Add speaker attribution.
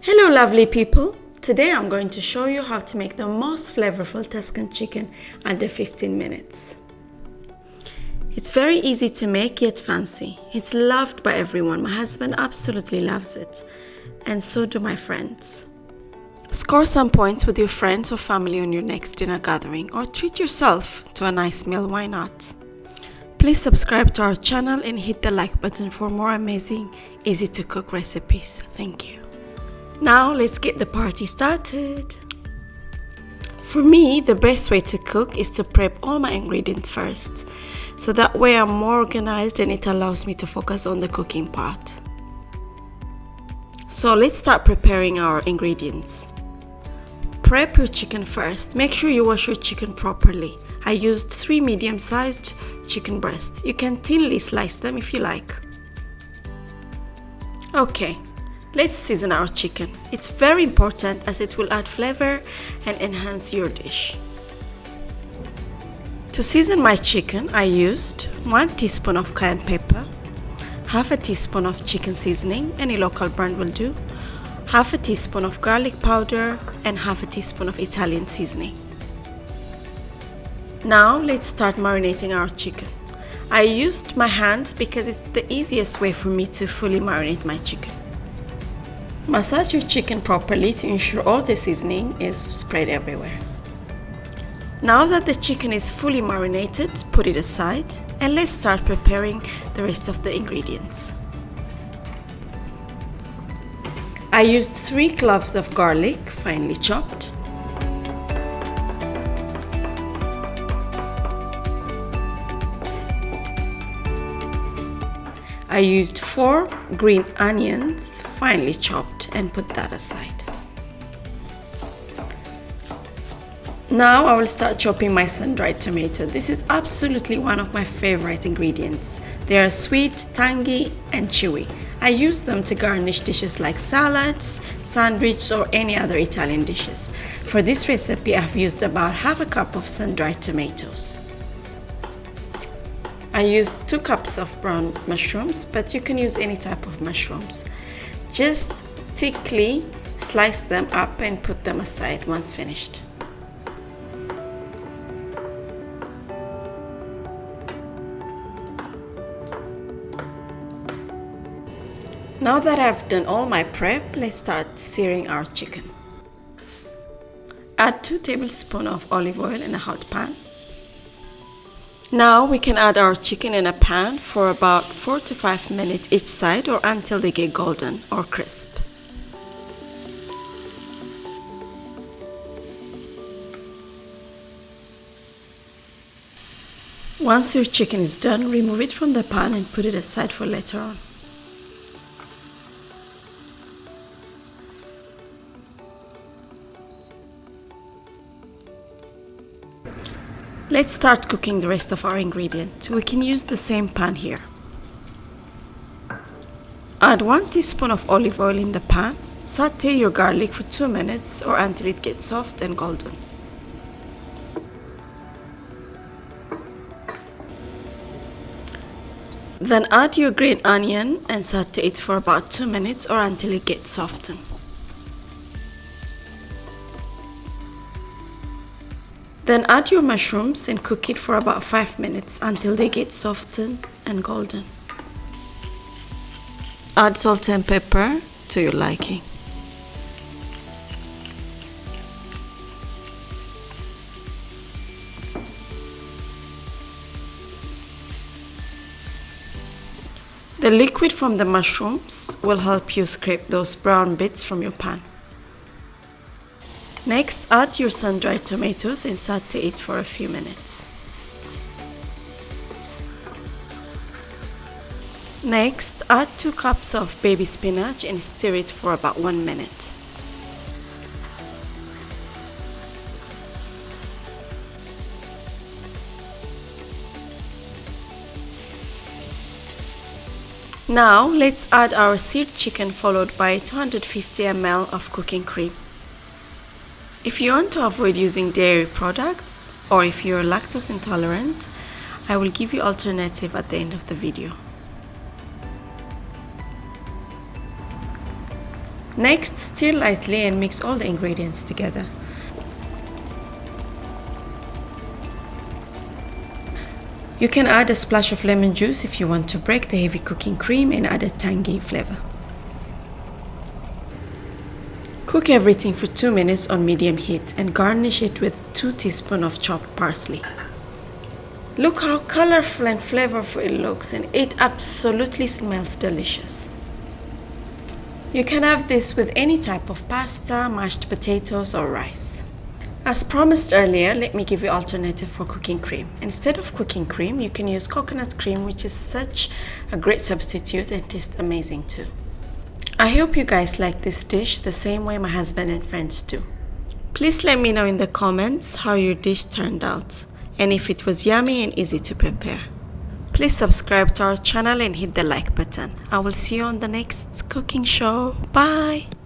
Speaker 1: Hello lovely people! Today I'm going to show you how to make the most flavorful Tuscan chicken under 15 minutes. It's very easy to make yet fancy. It's loved by everyone. My husband absolutely loves it, and so do my friends. Score some points with your friends or family on your next dinner gathering, or treat yourself to a nice meal, why not? Please subscribe to our channel and hit the like button for more amazing, easy to cook recipes. Thank you. Now let's get the party started. For me, the best way to cook is to prep all my ingredients first, so that way I'm more organized and it allows me to focus on the cooking part. So let's start preparing our ingredients. Prep your chicken first. Make sure you wash your chicken properly. I used 3 medium-sized chicken breasts. You can thinly slice them if you like. Okay. Let's season our chicken. It's very important as it will add flavor and enhance your dish. To season my chicken, I used 1 teaspoon of cayenne pepper, half a teaspoon of chicken seasoning, any local brand will do, half a teaspoon of garlic powder, and half a teaspoon of Italian seasoning. Now let's start marinating our chicken. I used my hands because it's the easiest way for me to fully marinate my chicken. Massage your chicken properly to ensure all the seasoning is spread everywhere. Now that the chicken is fully marinated, put it aside and let's start preparing the rest of the ingredients. I used 3 cloves of garlic, finely chopped. I used 4 green onions, finely chopped, and put that aside. Now I will start chopping my sun-dried tomato. This is absolutely one of my favorite ingredients. They are sweet, tangy, and chewy. I use them to garnish dishes like salads, sandwiches, or any other Italian dishes. For this recipe, I've used about half a cup of sun-dried tomatoes. I used 2 cups of brown mushrooms, but you can use any type of mushrooms. Just thickly slice them up and put them aside once finished. Now that I've done all my prep, let's start searing our chicken. Add 2 tablespoons of olive oil in a hot pan. Now we can add our chicken in a pan for about 4 to 5 minutes each side, or until they get golden or crisp. Once your chicken is done, remove it from the pan and put it aside for later on. Let's start cooking the rest of our ingredients. We can use the same pan here. Add 1 teaspoon of olive oil in the pan. Saute your garlic for 2 minutes or until it gets soft and golden. Then add your green onion and saute it for about 2 minutes or until it gets softened. Then add your mushrooms and cook it for about 5 minutes until they get softened and golden. Add salt and pepper to your liking. The liquid from the mushrooms will help you scrape those brown bits from your pan. Next, add your sun-dried tomatoes and saute it for a few minutes. Next, add 2 cups of baby spinach and stir it for about 1 minute. Now, let's add our seared chicken followed by 250 ml of cooking cream. If you want to avoid using dairy products, or if you're lactose intolerant, I will give you alternative at the end of the video. Next, stir lightly and mix all the ingredients together. You can add a splash of lemon juice if you want to break the heavy cooking cream and add a tangy flavor. Cook everything for 2 minutes on medium heat and garnish it with 2 teaspoons of chopped parsley. Look how colorful and flavorful it looks, and it absolutely smells delicious. You can have this with any type of pasta, mashed potatoes or rice. As promised earlier, let me give you an alternative for cooking cream. Instead of cooking cream, you can use coconut cream, which is such a great substitute and tastes amazing too. I hope you guys like this dish the same way my husband and friends do. Please let me know in the comments how your dish turned out and if it was yummy and easy to prepare. Please subscribe to our channel and hit the like button. I will see you on the next cooking show. Bye!